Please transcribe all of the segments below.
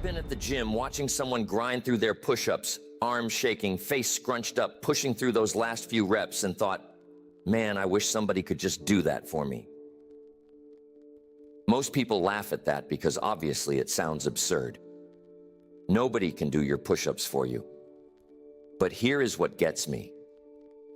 been at the gym watching someone grind through their push-ups, arms shaking, face scrunched up, pushing through those last few reps and thought, man, I wish somebody could just do that for me? Most people laugh at that because obviously it sounds absurd. Nobody can do your push-ups for you. But here is what gets me.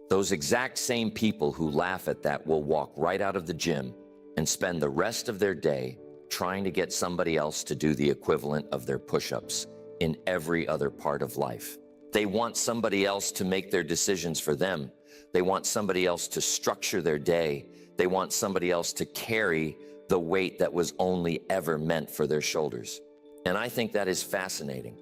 Those exact same people who laugh at that will walk right out of the gym and spend the rest of their day trying to get somebody else to do the equivalent of their push-ups in every other part of life. They want somebody else to make their decisions for them. They want somebody else to structure their day. They want somebody else to carry the weight that was only ever meant for their shoulders. And I think that is fascinating.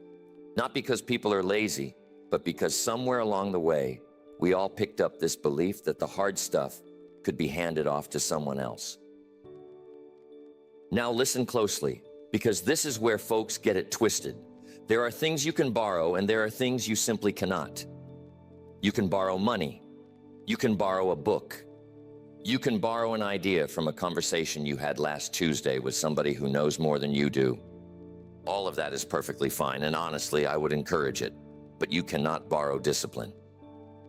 Not because people are lazy, but because somewhere along the way, we all picked up this belief that the hard stuff could be handed off to someone else. Now listen closely, because this is where folks get it twisted. There are things you can borrow, and there are things you simply cannot. You can borrow money. You can borrow a book. You can borrow an idea from a conversation you had last Tuesday with somebody who knows more than you do. All of that is perfectly fine, and honestly, I would encourage it. But you cannot borrow discipline.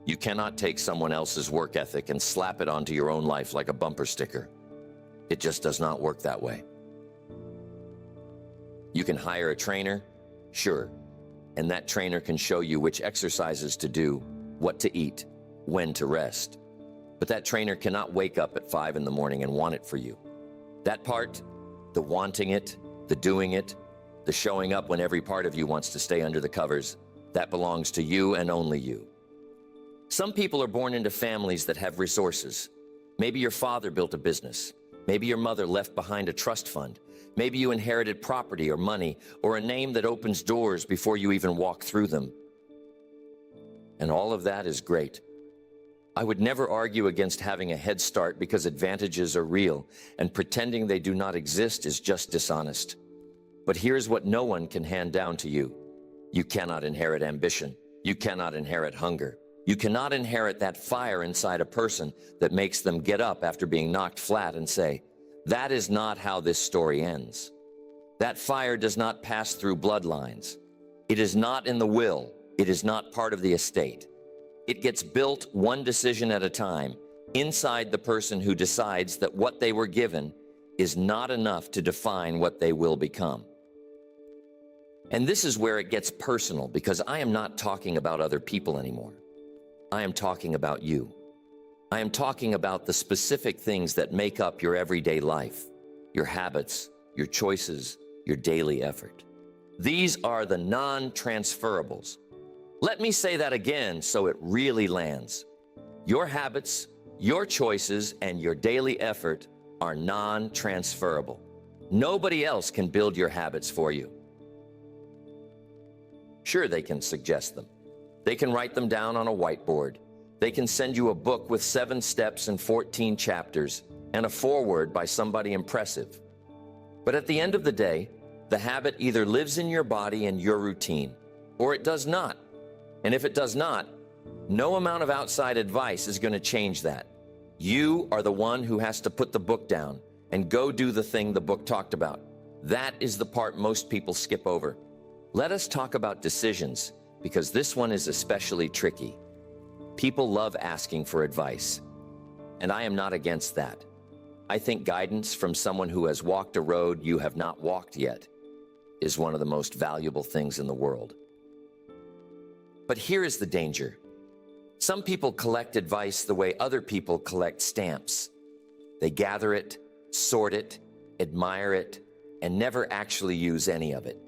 You cannot take someone else's work ethic and slap it onto your own life like a bumper sticker. It just does not work that way. You can hire a trainer, sure, and that trainer can show you which exercises to do, what to eat, when to rest. But that trainer cannot wake up at 5 in the morning and want it for you. That part, the wanting it, the doing it, the showing up when every part of you wants to stay under the covers, that belongs to you and only you. Some people are born into families that have resources. Maybe your father built a business. Maybe your mother left behind a trust fund. Maybe you inherited property or money or a name that opens doors before you even walk through them. And all of that is great. I would never argue against having a head start because advantages are real, and pretending they do not exist is just dishonest. But here's what no one can hand down to you. You cannot inherit ambition. You cannot inherit hunger. You cannot inherit that fire inside a person that makes them get up after being knocked flat and say, that is not how this story ends. That fire does not pass through bloodlines. It is not in the will. It is not part of the estate. It gets built one decision at a time inside the person who decides that what they were given is not enough to define what they will become. And this is where it gets personal, because I am not talking about other people anymore. I am talking about you. I am talking about the specific things that make up your everyday life, your habits, your choices, your daily effort. These are the non-transferables. Let me say that again so it really lands. Your habits, your choices, and your daily effort are non-transferable. Nobody else can build your habits for you. Sure, they can suggest them. They can write them down on a whiteboard. They can send you a book with 7 steps and 14 chapters and a foreword by somebody impressive. But at the end of the day, the habit either lives in your body and your routine, or it does not. And if it does not, no amount of outside advice is going to change that. You are the one who has to put the book down and go do the thing the book talked about. That is the part most people skip over. Let us talk about decisions, because this one is especially tricky. People love asking for advice, and I am not against that. I think guidance from someone who has walked a road you have not walked yet is one of the most valuable things in the world. But here is the danger. Some people collect advice the way other people collect stamps. They gather it, sort it, admire it, and never actually use any of it.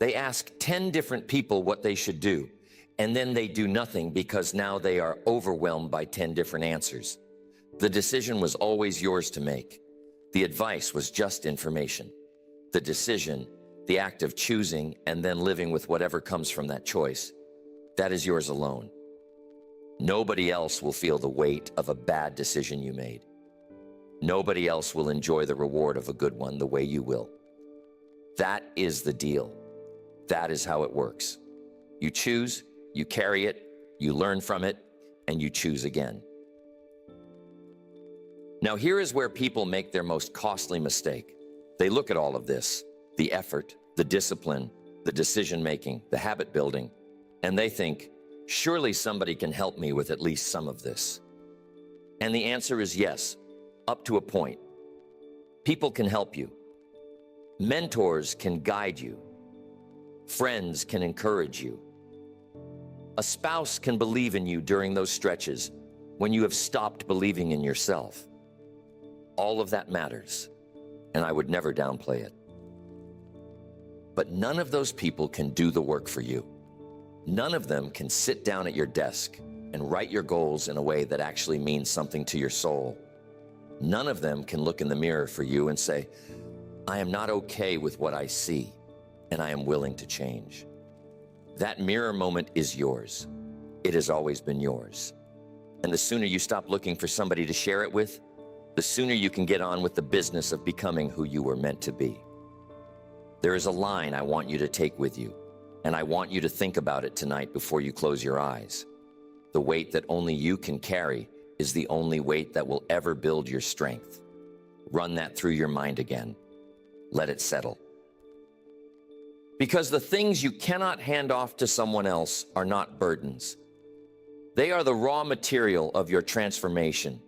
They ask 10 different people what they should do, and then they do nothing because now they are overwhelmed by 10 different answers. The decision was always yours to make. The advice was just information. The decision, the act of choosing and then living with whatever comes from that choice, that is yours alone. Nobody else will feel the weight of a bad decision you made. Nobody else will enjoy the reward of a good one the way you will. That is the deal. That is how it works. You choose, you carry it, you learn from it, and you choose again. Now here is where people make their most costly mistake. They look at all of this, the effort, the discipline, the decision-making, the habit building, and they think, surely somebody can help me with at least some of this. And the answer is yes, up to a point. People can help you. Mentors can guide you. Friends can encourage you. A spouse can believe in you during those stretches when you have stopped believing in yourself. All of that matters, and I would never downplay it. But none of those people can do the work for you. None of them can sit down at your desk and write your goals in a way that actually means something to your soul. None of them can look in the mirror for you and say, I am not okay with what I see, and I am willing to change. That mirror moment is yours. It has always been yours. And the sooner you stop looking for somebody to share it with, the sooner you can get on with the business of becoming who you were meant to be. There is a line I want you to take with you, and I want you to think about it tonight before you close your eyes. The weight that only you can carry is the only weight that will ever build your strength. Run that through your mind again. Let it settle. Because the things you cannot hand off to someone else are not burdens. They are the raw material of your transformation.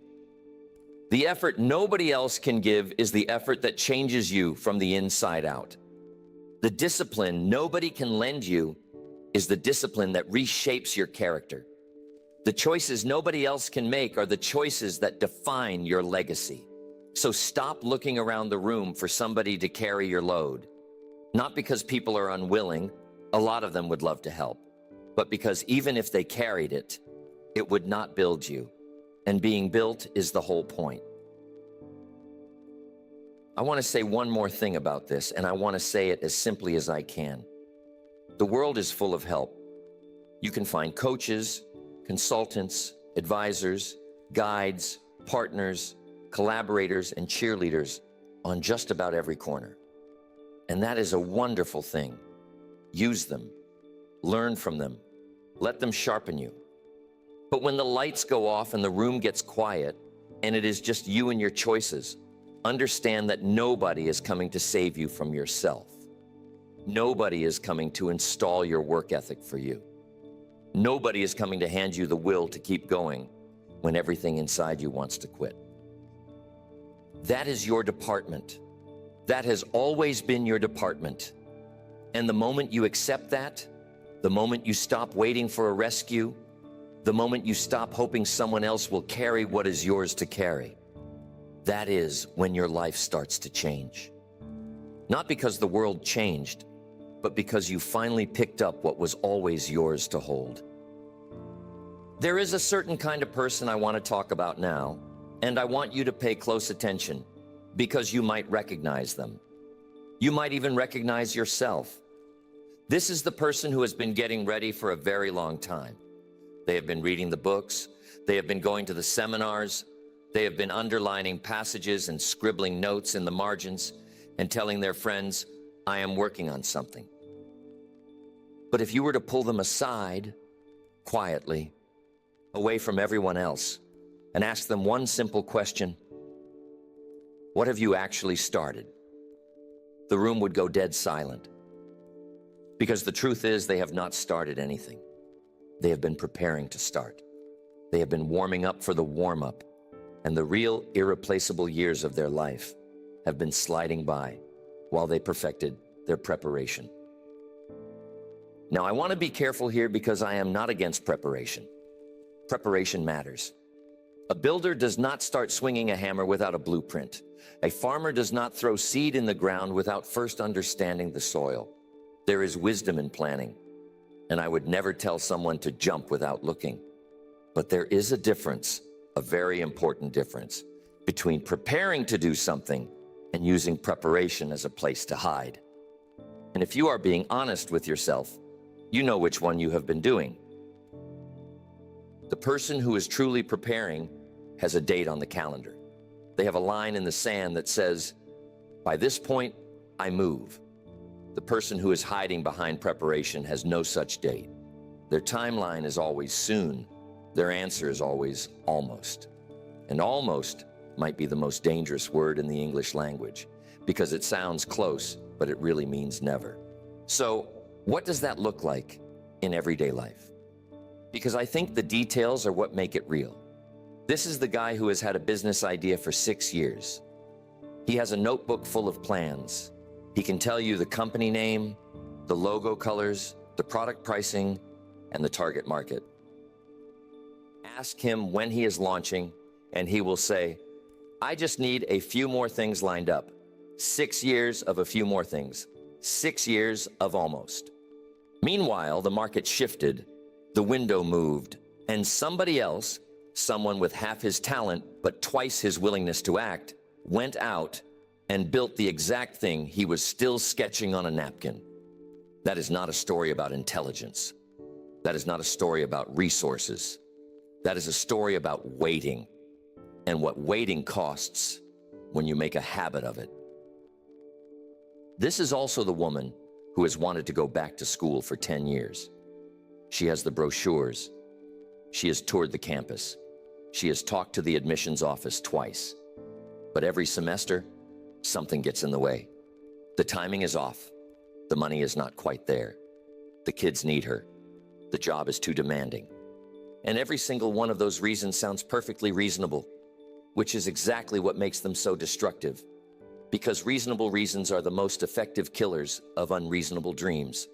The effort nobody else can give is the effort that changes you from the inside out. The discipline nobody can lend you is the discipline that reshapes your character. The choices nobody else can make are the choices that define your legacy. So stop looking around the room for somebody to carry your load. Not because people are unwilling, a lot of them would love to help, but because even if they carried it, it would not build you. And being built is the whole point. I want to say one more thing about this, and I want to say it as simply as I can. The world is full of help. You can find coaches, consultants, advisors, guides, partners, collaborators, and cheerleaders on just about every corner. And that is a wonderful thing. Use them. Learn from them. Let them sharpen you. But when the lights go off and the room gets quiet, and it is just you and your choices, understand that nobody is coming to save you from yourself. Nobody is coming to install your work ethic for you. Nobody is coming to hand you the will to keep going when everything inside you wants to quit. That is your department. That has always been your department. And the moment you accept that, the moment you stop waiting for a rescue, the moment you stop hoping someone else will carry what is yours to carry, that is when your life starts to change. Not because the world changed, but because you finally picked up what was always yours to hold. There is a certain kind of person I want to talk about now, and I want you to pay close attention because you might recognize them. You might even recognize yourself. This is the person who has been getting ready for a very long time. They have been reading the books. They have been going to the seminars. They have been underlining passages and scribbling notes in the margins and telling their friends, I am working on something. But if you were to pull them aside, quietly, away from everyone else, and ask them one simple question, what have you actually started? The room would go dead silent. Because the truth is, they have not started anything. They have been preparing to start. They have been warming up for the warm-up, and the real irreplaceable years of their life have been sliding by while they perfected their preparation. Now, I want to be careful here because I am not against preparation. Preparation matters. A builder does not start swinging a hammer without a blueprint. A farmer does not throw seed in the ground without first understanding the soil. There is wisdom in planning, and I would never tell someone to jump without looking. But there is a difference, a very important difference, between preparing to do something and using preparation as a place to hide. And if you are being honest with yourself, you know which one you have been doing. The person who is truly preparing has a date on the calendar. They have a line in the sand that says, by this point, I move. The person who is hiding behind preparation has no such date. Their timeline is always soon. Their answer is always almost. And almost might be the most dangerous word in the English language because it sounds close, but it really means never. So, what does that look like in everyday life? Because I think the details are what make it real. This is the guy who has had a business idea for 6 years. He has a notebook full of plans. He can tell you the company name, the logo colors, the product pricing, and the target market. Ask him when he is launching, and he will say, I just need a few more things lined up. 6 years of a few more things. 6 years of almost. Meanwhile, the market shifted, the window moved, and somebody else, someone with half his talent but twice his willingness to act, went out and built the exact thing he was still sketching on a napkin. That is not a story about intelligence. That is not a story about resources. That is a story about waiting, and what waiting costs when you make a habit of it. This is also the woman who has wanted to go back to school for 10 years. She has the brochures. She has toured the campus. She has talked to the admissions office twice. But every semester, something gets in the way. The timing is off. The money is not quite there. The kids need her. The job is too demanding. And every single one of those reasons sounds perfectly reasonable, which is exactly what makes them so destructive. Because reasonable reasons are the most effective killers of unreasonable dreams.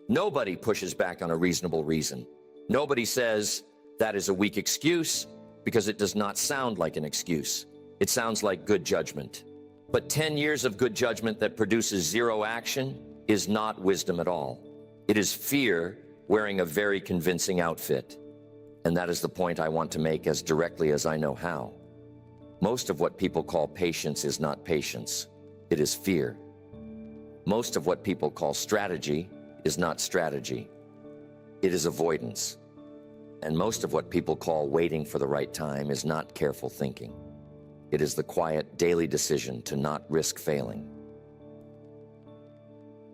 Nobody pushes back on a reasonable reason. Nobody says, that is a weak excuse, because it does not sound like an excuse. It sounds like good judgment. But 10 years of good judgment that produces zero action is not wisdom at all. It is fear wearing a very convincing outfit. And that is the point I want to make as directly as I know how. Most of what people call patience is not patience. It is fear. Most of what people call strategy is not strategy. It is avoidance. And most of what people call waiting for the right time is not careful thinking. It is the quiet daily decision to not risk failing.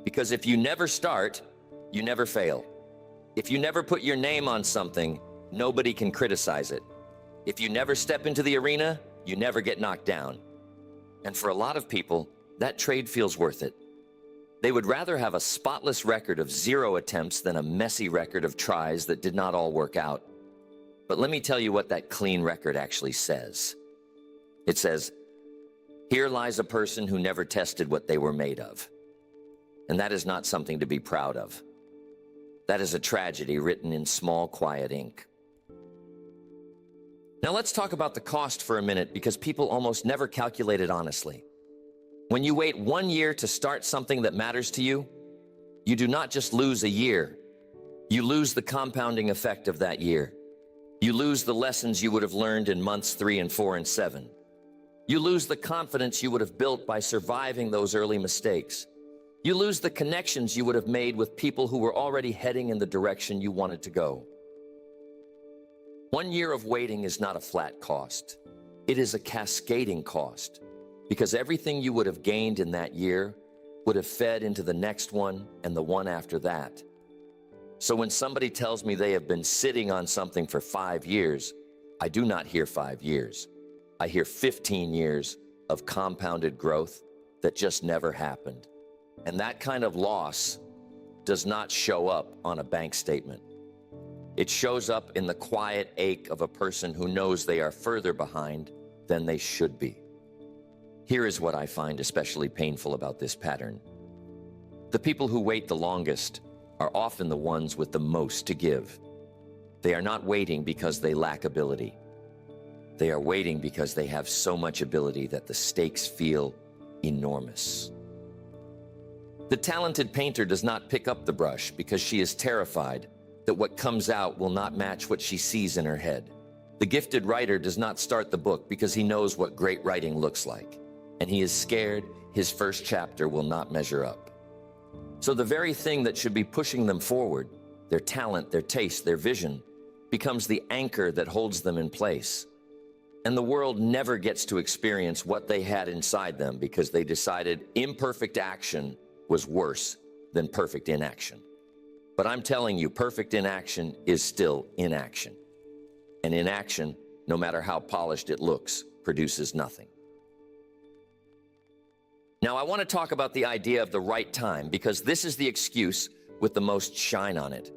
Because if you never start, you never fail. If you never put your name on something, nobody can criticize it. If you never step into the arena, you never get knocked down. And for a lot of people, that trade feels worth it. They would rather have a spotless record of 0 attempts than a messy record of tries that did not all work out. But let me tell you what that clean record actually says. It says, here lies a person who never tested what they were made of. And that is not something to be proud of. That is a tragedy written in small, quiet ink. Now let's talk about the cost for a minute, because people almost never calculate it honestly. When you wait 1 year to start something that matters to you, you do not just lose a year. You lose the compounding effect of that year. You lose the lessons you would have learned in months 3 and 4 and 7. You lose the confidence you would have built by surviving those early mistakes. You lose the connections you would have made with people who were already heading in the direction you wanted to go. 1 year of waiting is not a flat cost. It is a cascading cost, because everything you would have gained in that year would have fed into the next one and the one after that. So when somebody tells me they have been sitting on something for 5 years, I do not hear 5 years. I hear 15 years of compounded growth that just never happened. And that kind of loss does not show up on a bank statement. It shows up in the quiet ache of a person who knows they are further behind than they should be. Here is what I find especially painful about this pattern. The people who wait the longest are often the ones with the most to give. They are not waiting because they lack ability. They are waiting because they have so much ability that the stakes feel enormous. The talented painter does not pick up the brush because she is terrified that what comes out will not match what she sees in her head. The gifted writer does not start the book because he knows what great writing looks like, and he is scared his first chapter will not measure up. So the very thing that should be pushing them forward, their talent, their taste, their vision, becomes the anchor that holds them in place. And the world never gets to experience what they had inside them because they decided imperfect action was worse than perfect inaction. But I'm telling you, perfect inaction is still inaction. And inaction, no matter how polished it looks, produces nothing. Now, I want to talk about the idea of the right time because this is the excuse with the most shine on it.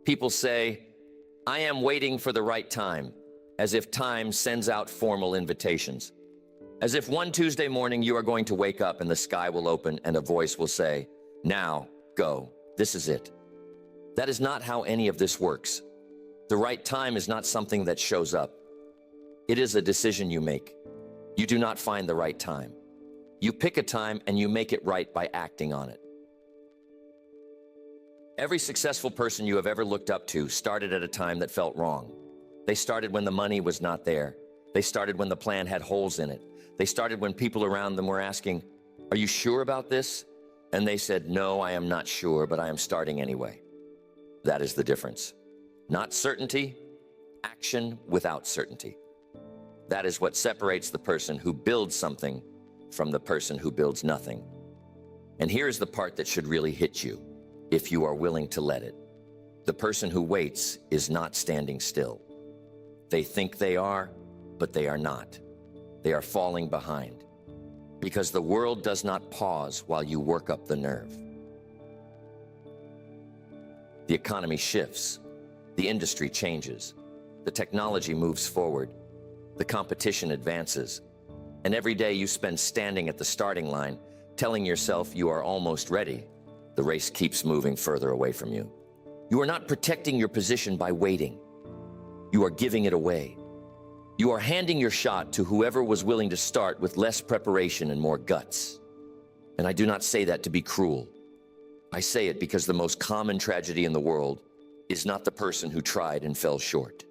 People say, I am waiting for the right time, as if time sends out formal invitations. As if one Tuesday morning you are going to wake up and the sky will open and a voice will say, now, go, this is it. That is not how any of this works. The right time is not something that shows up. It is a decision you make. You do not find the right time. You pick a time and you make it right by acting on it. Every successful person you have ever looked up to started at a time that felt wrong. They started when the money was not there. They started when the plan had holes in it. They started when people around them were asking, are you sure about this? And they said, no, I am not sure, but I am starting anyway. That is the difference. Not certainty, action without certainty. That is what separates the person who builds something from the person who builds nothing. And here's the part that should really hit you, if you are willing to let it. The person who waits is not standing still. They think they are, but they are not. They are falling behind. Because the world does not pause while you work up the nerve. The economy shifts. The industry changes. The technology moves forward. The competition advances. And every day you spend standing at the starting line, telling yourself you are almost ready. The race keeps moving further away from you. You are not protecting your position by waiting. You are giving it away. You are handing your shot to whoever was willing to start with less preparation and more guts. And I do not say that to be cruel. I say it because the most common tragedy in the world is not the person who tried and fell short.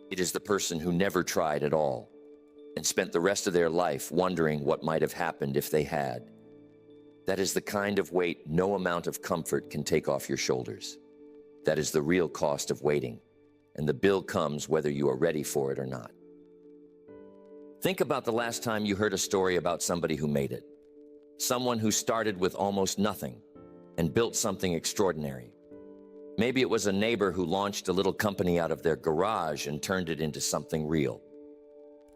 It is the person who never tried at all and spent the rest of their life wondering what might have happened if they had. That is the kind of weight no amount of comfort can take off your shoulders. That is the real cost of waiting, and the bill comes whether you are ready for it or not. Think about the last time you heard a story about somebody who made it. Someone who started with almost nothing and built something extraordinary. Maybe it was a neighbor who launched a little company out of their garage and turned it into something real.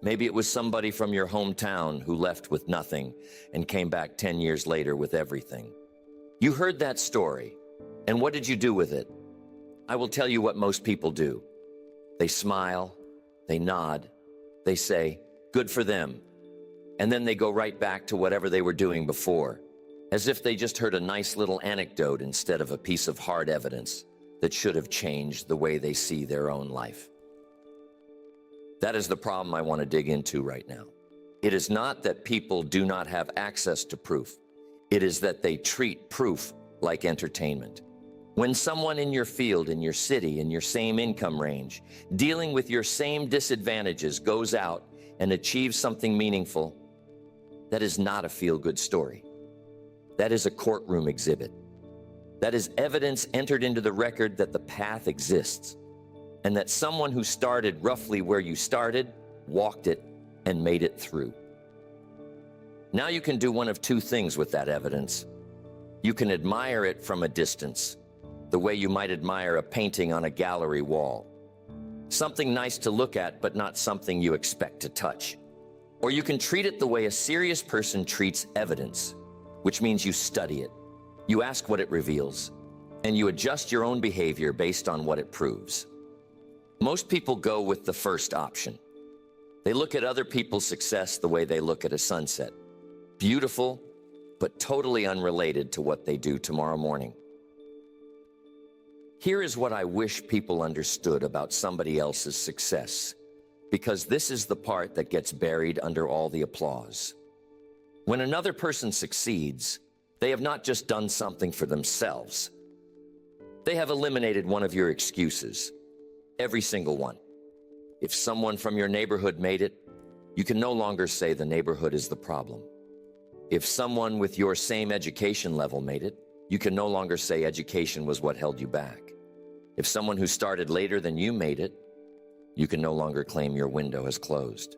Maybe it was somebody from your hometown who left with nothing and came back 10 years later with everything. You heard that story, and what did you do with it? I will tell you what most people do. They smile, they nod, they say, good for them, and then they go right back to whatever they were doing before, as if they just heard a nice little anecdote instead of a piece of hard evidence that should have changed the way they see their own life. That is the problem I want to dig into right now. It is not that people do not have access to proof. It is that they treat proof like entertainment. When someone in your field, in your city, in your same income range, dealing with your same disadvantages goes out and achieves something meaningful, that is not a feel-good story. That is a courtroom exhibit. That is evidence entered into the record that the path exists, and that someone who started roughly where you started, walked it, and made it through. Now you can do one of two things with that evidence. You can admire it from a distance, the way you might admire a painting on a gallery wall. Something nice to look at, but not something you expect to touch. Or you can treat it the way a serious person treats evidence, which means you study it, you ask what it reveals, and you adjust your own behavior based on what it proves. Most people go with the first option. They look at other people's success the way they look at a sunset. Beautiful, but totally unrelated to what they do tomorrow morning. Here is what I wish people understood about somebody else's success, because this is the part that gets buried under all the applause. When another person succeeds, they have not just done something for themselves. They have eliminated one of your excuses. Every single one. If someone from your neighborhood made it, you can no longer say the neighborhood is the problem. If someone with your same education level made it, you can no longer say education was what held you back. If someone who started later than you made it, you can no longer claim your window has closed.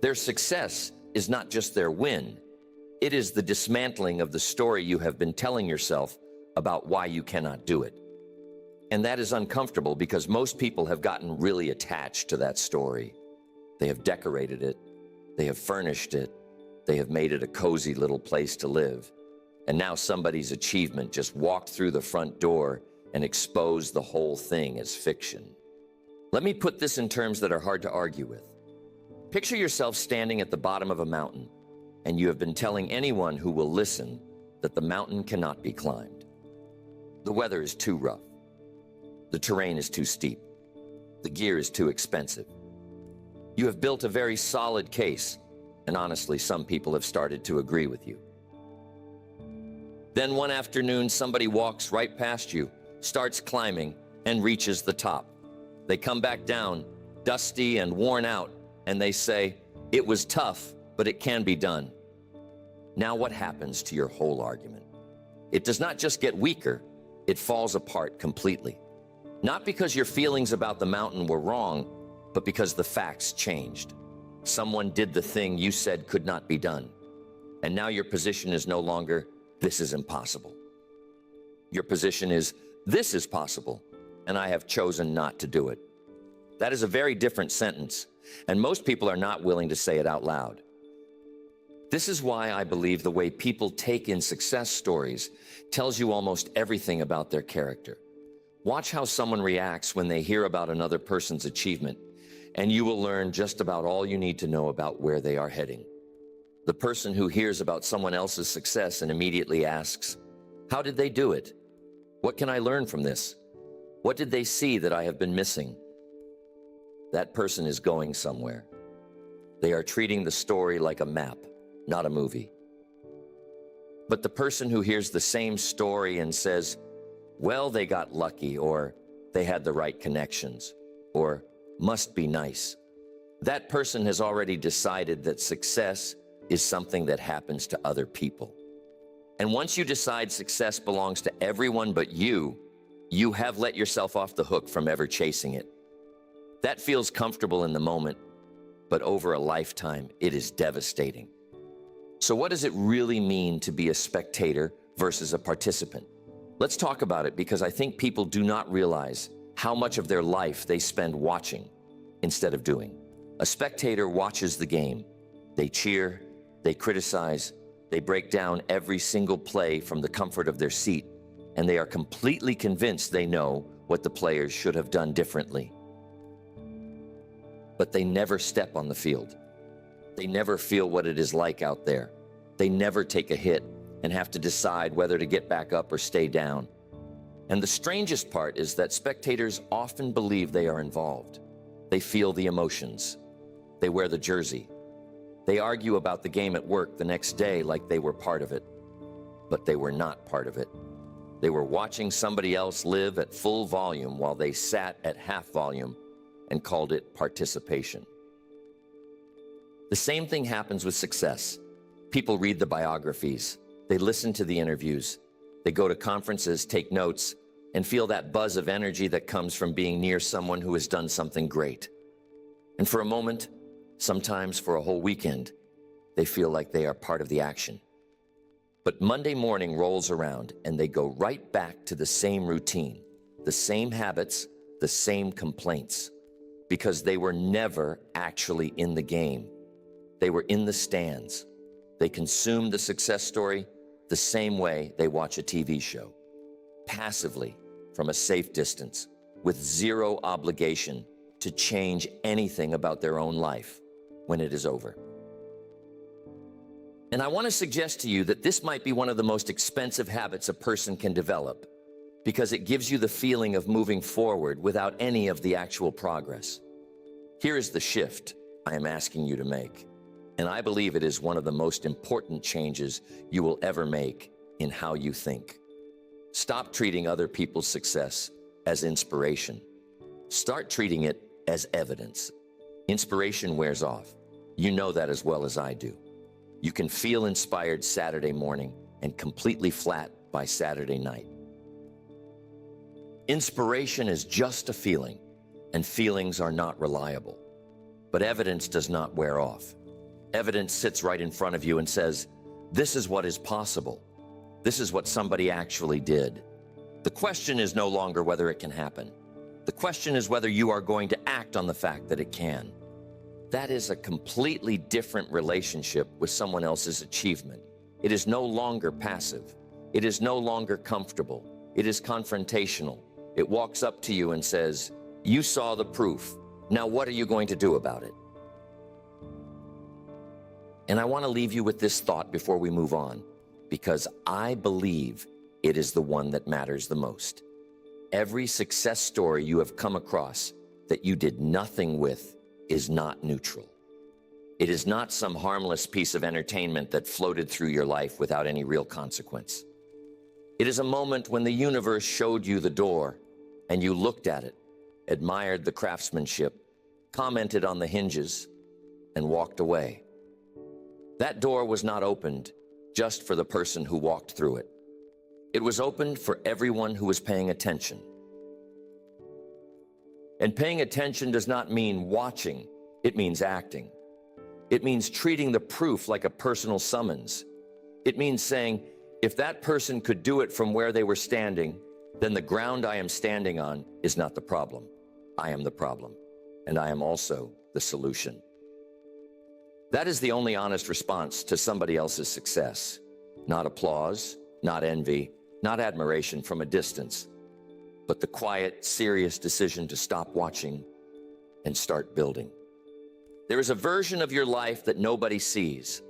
Their success is not just their win. It is the dismantling of the story you have been telling yourself about why you cannot do it. And that is uncomfortable because most people have gotten really attached to that story. They have decorated it. They have furnished it. They have made it a cozy little place to live. And now somebody's achievement just walked through the front door and exposed the whole thing as fiction. Let me put this in terms that are hard to argue with. Picture yourself standing at the bottom of a mountain, and you have been telling anyone who will listen that the mountain cannot be climbed. The weather is too rough. The terrain is too steep. The gear is too expensive. You have built a very solid case, and honestly, some people have started to agree with you. Then one afternoon, somebody walks right past you, starts climbing, and reaches the top. They come back down, dusty and worn out, and they say, "It was tough, but it can be done." Now what happens to your whole argument? It does not just get weaker, it falls apart completely. Not because your feelings about the mountain were wrong, but because the facts changed. Someone did the thing you said could not be done. And now your position is no longer, "This is impossible." Your position is, "This is possible, and I have chosen not to do it." That is a very different sentence, and most people are not willing to say it out loud. This is why I believe the way people take in success stories tells you almost everything about their character. Watch how someone reacts when they hear about another person's achievement, and you will learn just about all you need to know about where they are heading. The person who hears about someone else's success and immediately asks, "How did they do it? What can I learn from this? What did they see that I have been missing?" That person is going somewhere. They are treating the story like a map, not a movie. But the person who hears the same story and says, "Well, they got lucky," or "They had the right connections," or "Must be nice," that person has already decided that success is something that happens to other people. And once you decide success belongs to everyone but you, you have let yourself off the hook from ever chasing it. That feels comfortable in the moment, but over a lifetime, it is devastating. So what does it really mean to be a spectator versus a participant? Let's talk about it, because I think people do not realize how much of their life they spend watching instead of doing. A spectator watches the game. They cheer, they criticize, they break down every single play from the comfort of their seat, and they are completely convinced they know what the players should have done differently. But they never step on the field. They never feel what it is like out there. They never take a hit and have to decide whether to get back up or stay down. And the strangest part is that spectators often believe they are involved. They feel the emotions. They wear the jersey. They argue about the game at work the next day like they were part of it. But they were not part of it. They were watching somebody else live at full volume while they sat at half volume and called it participation. The same thing happens with success. People read the biographies. They listen to the interviews. They go to conferences, take notes, and feel that buzz of energy that comes from being near someone who has done something great. And for a moment, sometimes for a whole weekend, they feel like they are part of the action. But Monday morning rolls around and they go right back to the same routine, the same habits, the same complaints, because they were never actually in the game. They were in the stands. They consumed the success story the same way they watch a TV show, passively, from a safe distance, with zero obligation to change anything about their own life when it is over. And I want to suggest to you that this might be one of the most expensive habits a person can develop, because it gives you the feeling of moving forward without any of the actual progress. Here is the shift I am asking you to make, and I believe it is one of the most important changes you will ever make in how you think. Stop treating other people's success as inspiration. Start treating it as evidence. Inspiration wears off. You know that as well as I do. You can feel inspired Saturday morning and completely flat by Saturday night. Inspiration is just a feeling, and feelings are not reliable. But evidence does not wear off. Evidence sits right in front of you and says, this is what is possible. This is what somebody actually did. The question is no longer whether it can happen. The question is whether you are going to act on the fact that it can. That is a completely different relationship with someone else's achievement. It is no longer passive. It is no longer comfortable. It is confrontational. It walks up to you and says, "You saw the proof. Now what are you going to do about it?" And I want to leave you with this thought before we move on, because I believe it is the one that matters the most. Every success story you have come across that you did nothing with is not neutral. It is not some harmless piece of entertainment that floated through your life without any real consequence. It is a moment when the universe showed you the door and you looked at it, admired the craftsmanship, commented on the hinges, and walked away. That door was not opened just for the person who walked through it. It was opened for everyone who was paying attention. And paying attention does not mean watching, it means acting. It means treating the proof like a personal summons. It means saying, if that person could do it from where they were standing, then the ground I am standing on is not the problem. I am the problem, and I am also the solution. That is the only honest response to somebody else's success. Not applause, not envy, not admiration from a distance, but the quiet, serious decision to stop watching and start building. There is a version of your life that nobody sees.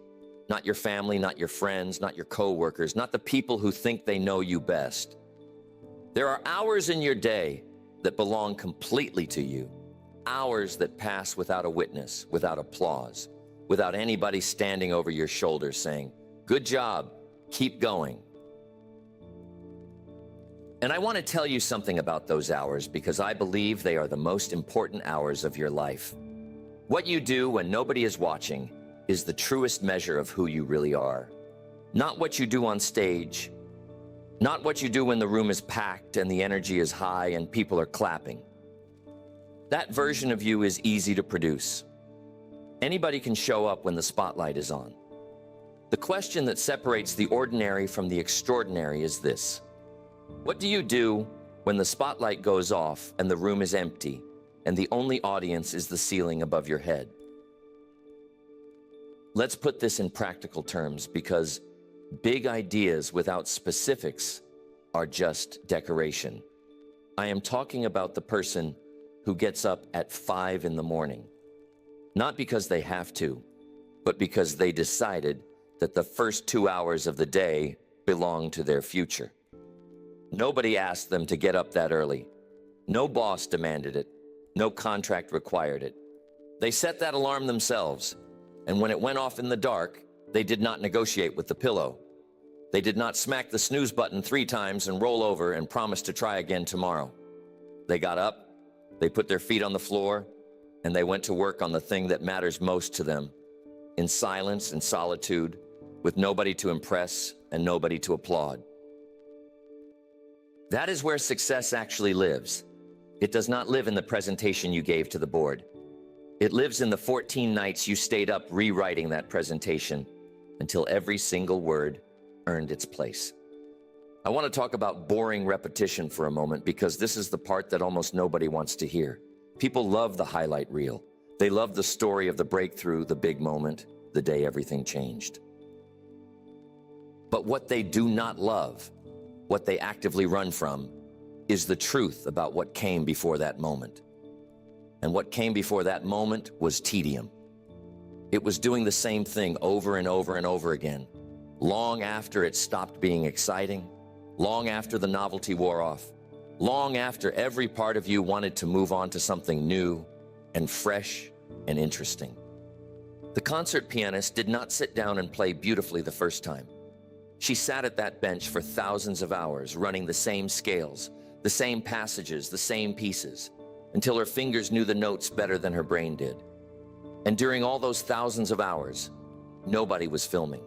Not your family, not your friends, not your coworkers, not the people who think they know you best. There are hours in your day that belong completely to you. Hours that pass without a witness, without applause, without anybody standing over your shoulder saying, "Good job, keep going." And I want to tell you something about those hours because I believe they are the most important hours of your life. What you do when nobody is watching is the truest measure of who you really are. Not what you do on stage, not what you do when the room is packed and the energy is high and people are clapping. That version of you is easy to produce. Anybody can show up when the spotlight is on. The question that separates the ordinary from the extraordinary is this: what do you do when the spotlight goes off and the room is empty and the only audience is the ceiling above your head? Let's put this in practical terms, because big ideas without specifics are just decoration. I am talking about the person who gets up at 5 in the morning, not because they have to, but because they decided that the first 2 hours of the day belong to their future. Nobody asked them to get up that early. No boss demanded it. No contract required it. They set that alarm themselves, and when it went off in the dark, they did not negotiate with the pillow. They did not smack the snooze button 3 times and roll over and promise to try again tomorrow. They got up, they put their feet on the floor, and they went to work on the thing that matters most to them, in silence and solitude, with nobody to impress and nobody to applaud. That is where success actually lives. It does not live in the presentation you gave to the board. It lives in the 14 nights you stayed up rewriting that presentation until every single word earned its place. I want to talk about boring repetition for a moment, because this is the part that almost nobody wants to hear. People love the highlight reel. They love the story of the breakthrough, the big moment, the day everything changed. But what they do not love, what they actively run from, is the truth about what came before that moment. And what came before that moment was tedium. It was doing the same thing over and over and over again, long after it stopped being exciting, long after the novelty wore off, long after every part of you wanted to move on to something new and fresh and interesting. The concert pianist did not sit down and play beautifully the first time. She sat at that bench for thousands of hours, running the same scales, the same passages, the same pieces, until her fingers knew the notes better than her brain did. And during all those thousands of hours, nobody was filming.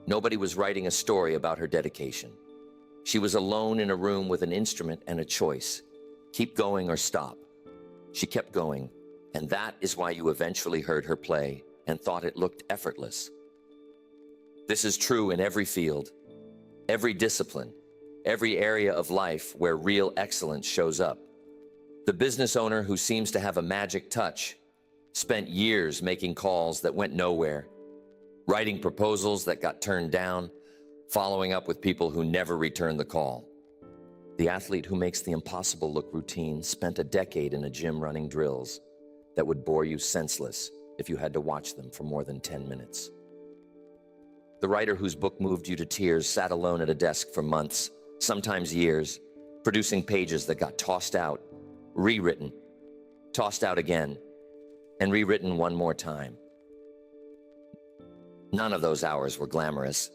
Nobody was writing a story about her dedication. She was alone in a room with an instrument and a choice: keep going or stop. She kept going, and that is why you eventually heard her play and thought it looked effortless. This is true in every field, every discipline, every area of life where real excellence shows up. The business owner who seems to have a magic touch spent years making calls that went nowhere, writing proposals that got turned down, following up with people who never returned the call. The athlete who makes the impossible look routine spent a decade in a gym running drills that would bore you senseless if you had to watch them for more than 10 minutes. The writer whose book moved you to tears sat alone at a desk for months, sometimes years, producing pages that got tossed out, rewritten, tossed out again, and rewritten one more time. None of those hours were glamorous.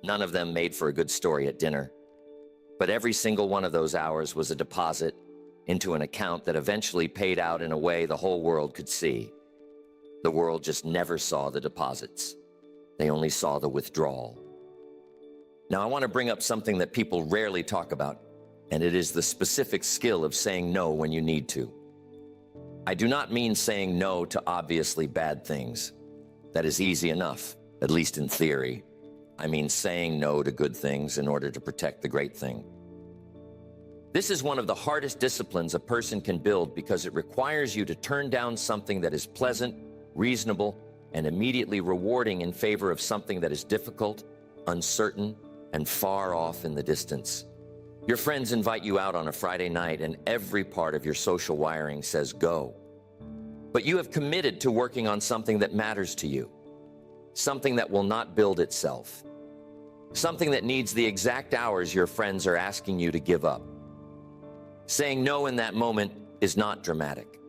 None of them made for a good story at dinner. But every single one of those hours was a deposit into an account that eventually paid out in a way the whole world could see. The world just never saw the deposits. They only saw the withdrawal. Now, I want to bring up something that people rarely talk about, and it is the specific skill of saying no when you need to. I do not mean saying no to obviously bad things. That is easy enough, at least in theory. I mean saying no to good things in order to protect the great thing. This is one of the hardest disciplines a person can build because it requires you to turn down something that is pleasant, reasonable, and immediately rewarding in favor of something that is difficult, uncertain, and far off in the distance. Your friends invite you out on a Friday night and every part of your social wiring says go. But you have committed to working on something that matters to you, something that will not build itself, something that needs the exact hours your friends are asking you to give up. Saying no in that moment is not dramatic.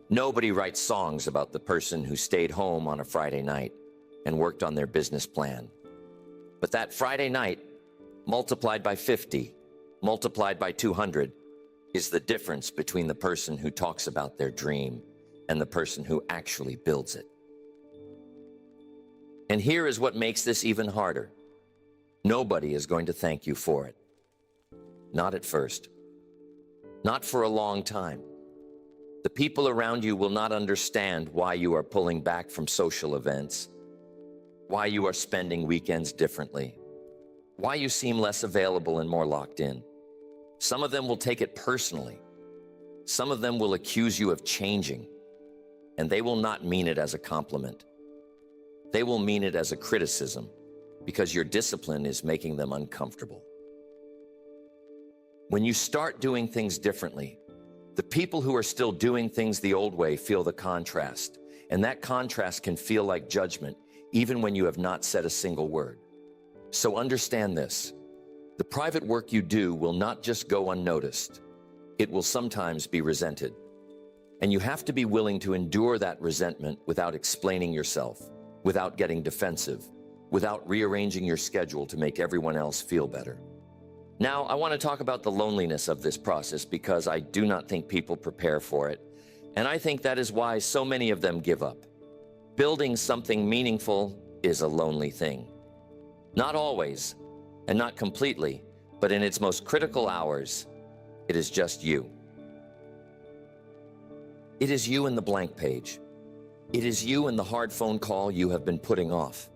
Nobody writes songs about the person who stayed home on a Friday night and worked on their business plan. But that Friday night, multiplied by 50, multiplied by 200, is the difference between the person who talks about their dream and the person who actually builds it. And here is what makes this even harder. Nobody is going to thank you for it. Not at first. Not for a long time. The people around you will not understand why you are pulling back from social events, why you are spending weekends differently, why you seem less available and more locked in. Some of them will take it personally. Some of them will accuse you of changing, and they will not mean it as a compliment. They will mean it as a criticism because your discipline is making them uncomfortable. When you start doing things differently, the people who are still doing things the old way feel the contrast, and that contrast can feel like judgment even when you have not said a single word. So understand this. The private work you do will not just go unnoticed. It will sometimes be resented. And you have to be willing to endure that resentment without explaining yourself, without getting defensive, without rearranging your schedule to make everyone else feel better. Now, I want to talk about the loneliness of this process because I do not think people prepare for it. And I think that is why so many of them give up. Building something meaningful is a lonely thing. Not always, and not completely, but in its most critical hours, it is just you. It is you in the blank page. It is you in the hard phone call you have been putting off.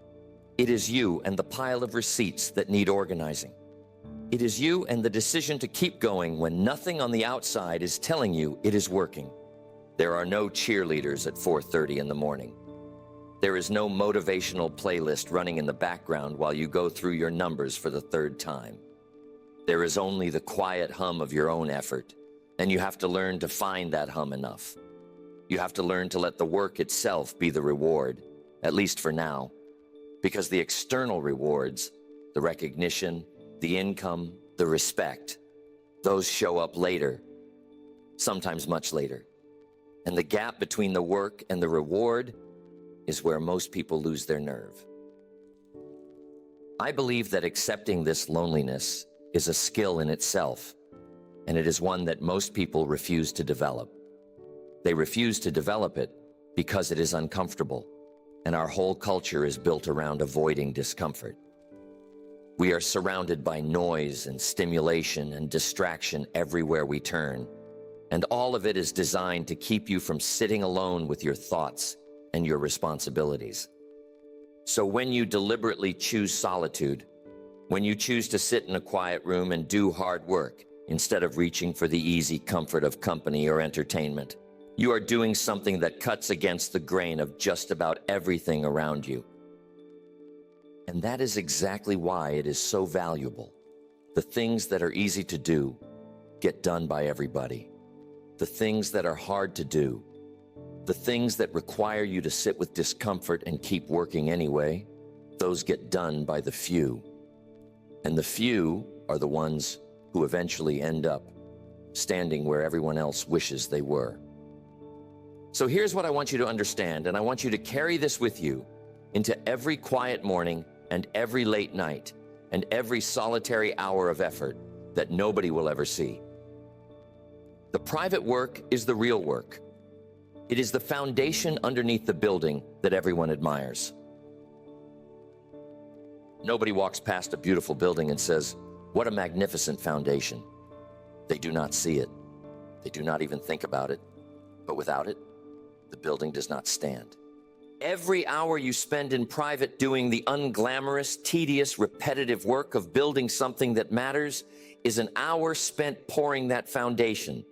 It is you and the pile of receipts that need organizing. It is you and the decision to keep going when nothing on the outside is telling you it is working. There are no cheerleaders at 4:30 in the morning. There is no motivational playlist running in the background while you go through your numbers for the third time. There is only the quiet hum of your own effort, and you have to learn to find that hum enough. You have to learn to let the work itself be the reward, at least for now, because the external rewards, the recognition, the income, the respect, those show up later, sometimes much later. And the gap between the work and the reward is where most people lose their nerve. I believe that accepting this loneliness is a skill in itself, and it is one that most people refuse to develop. They refuse to develop it because it is uncomfortable, and our whole culture is built around avoiding discomfort. We are surrounded by noise and stimulation and distraction everywhere we turn, and all of it is designed to keep you from sitting alone with your thoughts and your responsibilities. So when you deliberately choose solitude, when you choose to sit in a quiet room and do hard work instead of reaching for the easy comfort of company or entertainment, You are doing something that cuts against the grain of just about everything around you. And that is exactly why it is so valuable. The things that are easy to do get done by everybody. The things that are hard to do, the things that require you to sit with discomfort and keep working anyway, those get done by the few. And the few are the ones who eventually end up standing where everyone else wishes they were. So here's what I want you to understand, and I want you to carry this with you into every quiet morning and every late night and every solitary hour of effort that nobody will ever see. The private work is the real work. It is the foundation underneath the building that everyone admires. Nobody walks past a beautiful building and says, "What a magnificent foundation." They do not see it. They do not even think about it. But without it, the building does not stand. Every hour you spend in private doing the unglamorous, tedious, repetitive work of building something that matters is an hour spent pouring that foundation.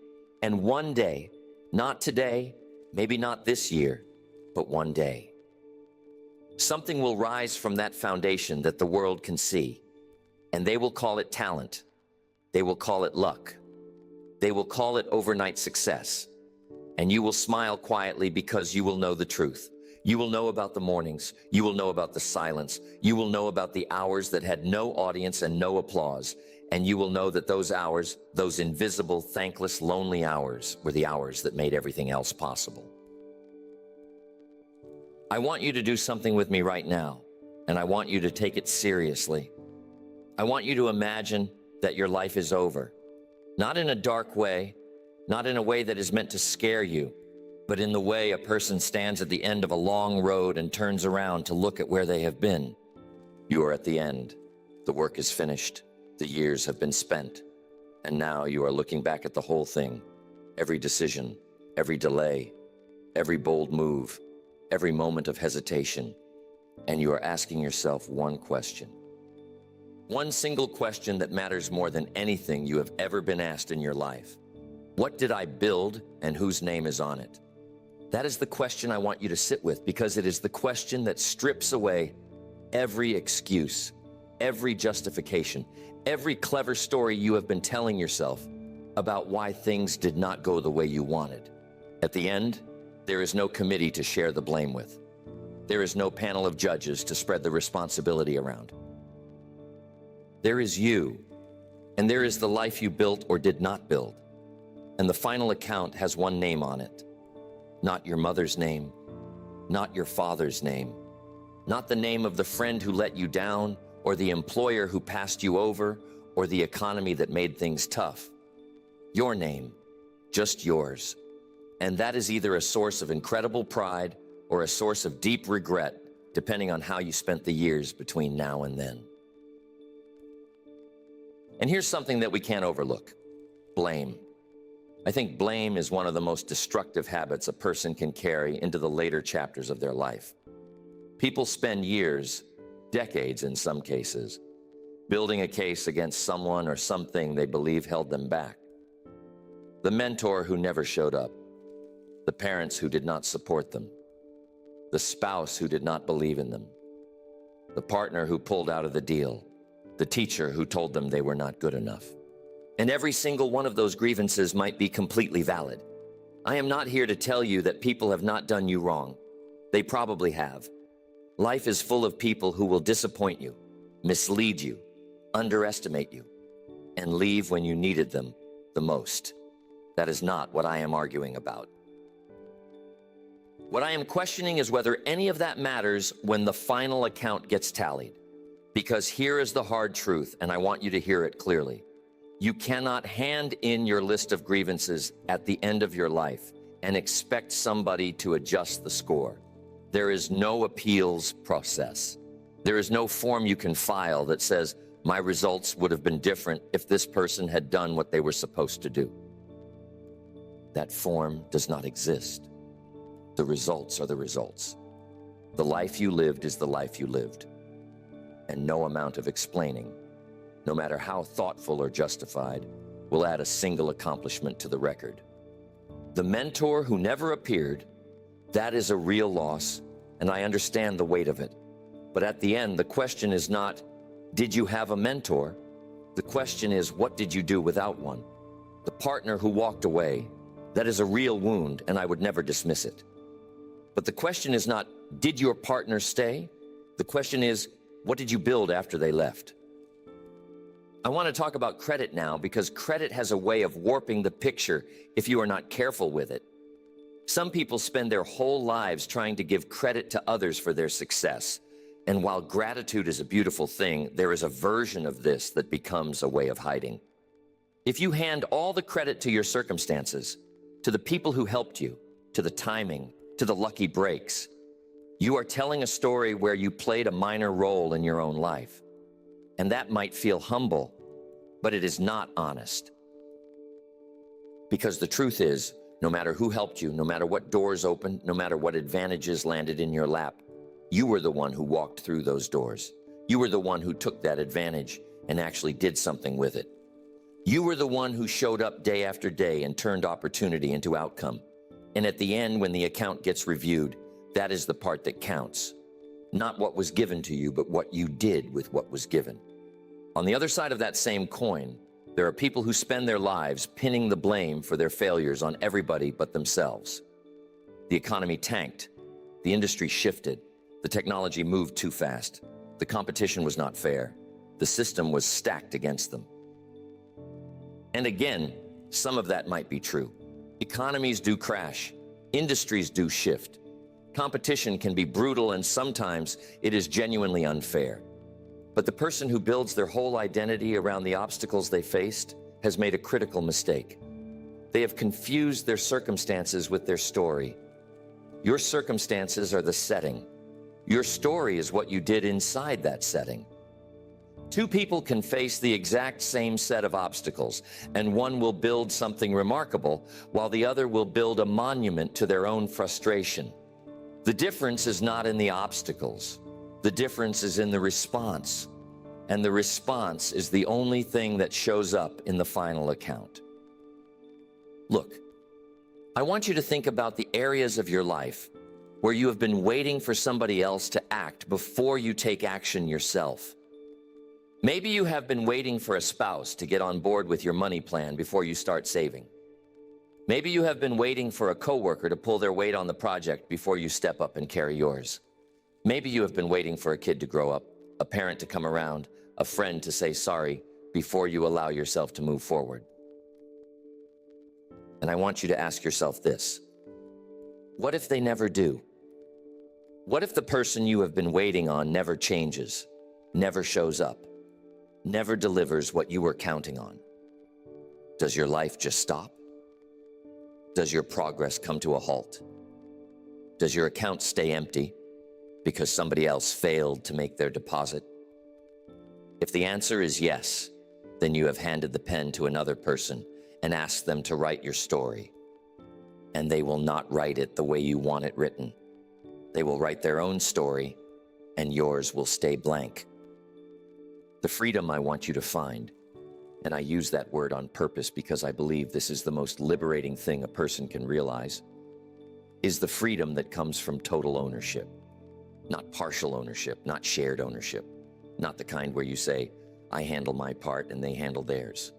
And one day, not today, maybe not this year, but one day, something will rise from that foundation that the world can see. And they will call it talent. They will call it luck. They will call it overnight success. And you will smile quietly because you will know the truth. You will know about the mornings. You will know about the silence. You will know about the hours that had no audience and no applause. And you will know that those hours, those invisible, thankless, lonely hours, were the hours that made everything else possible. I want you to do something with me right now, and I want you to take it seriously. I want you to imagine that your life is over. Not in a dark way, not in a way that is meant to scare you, but in the way a person stands at the end of a long road and turns around to look at where they have been. You are at the end. The work is finished. The years have been spent. And now you are looking back at the whole thing. Every decision, every delay, every bold move, every moment of hesitation. And you are asking yourself one question. One single question that matters more than anything you have ever been asked in your life. What did I build and whose name is on it? That is the question I want you to sit with, because it is the question that strips away every excuse, every justification, every clever story you have been telling yourself about why things did not go the way you wanted. At the end, there is no committee to share the blame with. There is no panel of judges to spread the responsibility around. There is you, and there is the life you built or did not build. And the final account has one name on it. Not your mother's name, not your father's name, not the name of the friend who let you down, or the employer who passed you over, or the economy that made things tough. Your name, just yours. And that is either a source of incredible pride or a source of deep regret, depending on how you spent the years between now and then. And here's something that we can't overlook: blame. I think blame is one of the most destructive habits a person can carry into the later chapters of their life. People spend years, decades in some cases, building a case against someone or something they believe held them back. The mentor who never showed up, the parents who did not support them, the spouse who did not believe in them, the partner who pulled out of the deal, the teacher who told them they were not good enough. And every single one of those grievances might be completely valid. I am not here to tell you that people have not done you wrong. They probably have. Life is full of people who will disappoint you, mislead you, underestimate you, and leave when you needed them the most. That is not what I am arguing about. What I am questioning is whether any of that matters when the final account gets tallied. Because here is the hard truth, and I want you to hear it clearly. You cannot hand in your list of grievances at the end of your life and expect somebody to adjust the score. There is no appeals process. There is no form you can file that says, my results would have been different if this person had done what they were supposed to do. That form does not exist. The results are the results. The life you lived is the life you lived. And no amount of explaining, no matter how thoughtful or justified, will add a single accomplishment to the record. The mentor who never appeared, that is a real loss, and I understand the weight of it. But at the end, the question is not, did you have a mentor? The question is, what did you do without one? The partner who walked away, that is a real wound, and I would never dismiss it. But the question is not, did your partner stay? The question is, what did you build after they left? I want to talk about credit now because credit has a way of warping the picture if you are not careful with it. Some people spend their whole lives trying to give credit to others for their success. And while gratitude is a beautiful thing, there is a version of this that becomes a way of hiding. If you hand all the credit to your circumstances, to the people who helped you, to the timing, to the lucky breaks, you are telling a story where you played a minor role in your own life. And that might feel humble, but it is not honest. Because the truth is, no matter who helped you, no matter what doors opened, no matter what advantages landed in your lap, you were the one who walked through those doors. You were the one who took that advantage and actually did something with it. You were the one who showed up day after day and turned opportunity into outcome. And at the end, when the account gets reviewed, that is the part that counts. Not what was given to you, but what you did with what was given. On the other side of that same coin, there are people who spend their lives pinning the blame for their failures on everybody but themselves. The economy tanked. The industry shifted. The technology moved too fast. The competition was not fair. The system was stacked against them. And again, some of that might be true. Economies do crash. Industries do shift. Competition can be brutal, and sometimes it is genuinely unfair. But the person who builds their whole identity around the obstacles they faced has made a critical mistake. They have confused their circumstances with their story. Your circumstances are the setting. Your story is what you did inside that setting. Two people can face the exact same set of obstacles, and one will build something remarkable, while the other will build a monument to their own frustration. The difference is not in the obstacles. The difference is in the response. And the response is the only thing that shows up in the final account. Look, I want you to think about the areas of your life where you have been waiting for somebody else to act before you take action yourself. Maybe you have been waiting for a spouse to get on board with your money plan before you start saving. Maybe you have been waiting for a coworker to pull their weight on the project before you step up and carry yours. Maybe you have been waiting for a kid to grow up, a parent to come around, a friend to say sorry before you allow yourself to move forward. And I want you to ask yourself this: what if they never do? What if the person you have been waiting on never changes, never shows up, never delivers what you were counting on? Does your life just stop? Does your progress come to a halt? Does your account stay empty because somebody else failed to make their deposit? If the answer is yes, then you have handed the pen to another person and asked them to write your story. And they will not write it the way you want it written. They will write their own story, and yours will stay blank. The freedom I want you to find, and I use that word on purpose because I believe this is the most liberating thing a person can realize, is the freedom that comes from total ownership. Not partial ownership, not shared ownership, not the kind where you say, I handle my part and they handle theirs.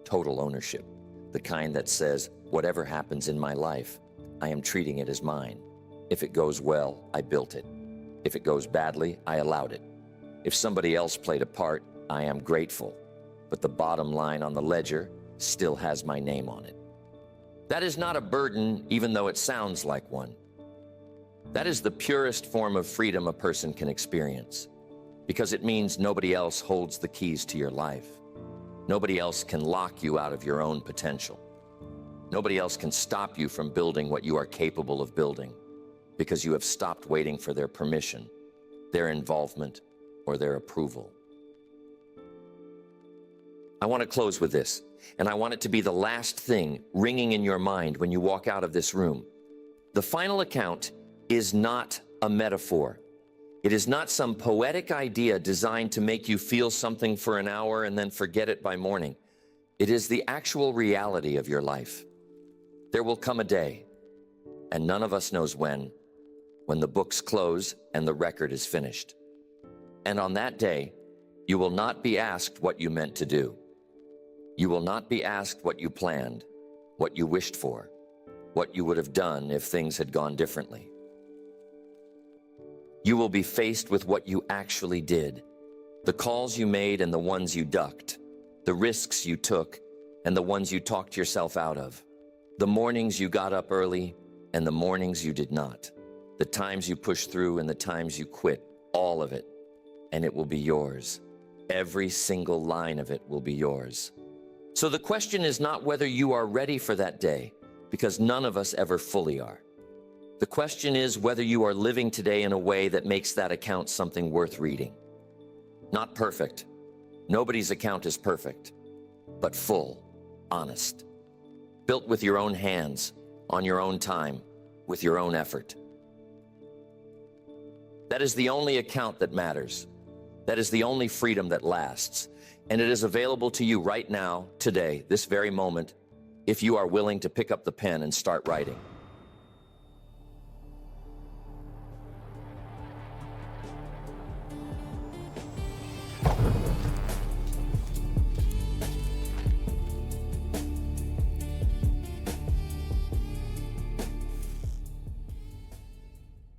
Total ownership, the kind that says, whatever happens in my life, I am treating it as mine. If it goes well, I built it. If it goes badly, I allowed it. If somebody else played a part, I am grateful, but the bottom line on the ledger still has my name on it. That is not a burden, even though it sounds like one. That is the purest form of freedom a person can experience, because it means nobody else holds the keys to your life. Nobody else can lock you out of your own potential. Nobody else can stop you from building what you are capable of building, because you have stopped waiting for their permission, their involvement, or their approval. I want to close with this, and I want it to be the last thing ringing in your mind when you walk out of this room. The final account is not a metaphor. It is not some poetic idea designed to make you feel something for an hour and then forget it by morning. It is the actual reality of your life. There will come a day, and none of us knows when the books close and the record is finished. And on that day, you will not be asked what you meant to do. You will not be asked what you planned, what you wished for, what you would have done if things had gone differently. You will be faced with what you actually did, the calls you made and the ones you ducked, the risks you took and the ones you talked yourself out of, the mornings you got up early and the mornings you did not, the times you pushed through and the times you quit, all of it, and it will be yours. Every single line of it will be yours. So the question is not whether you are ready for that day, because none of us ever fully are. The question is whether you are living today in a way that makes that account something worth reading. Not perfect. Nobody's account is perfect, but full, honest. Built with your own hands, on your own time, with your own effort. That is the only account that matters. That is the only freedom that lasts. And it is available to you right now, today, this very moment, if you are willing to pick up the pen and start writing.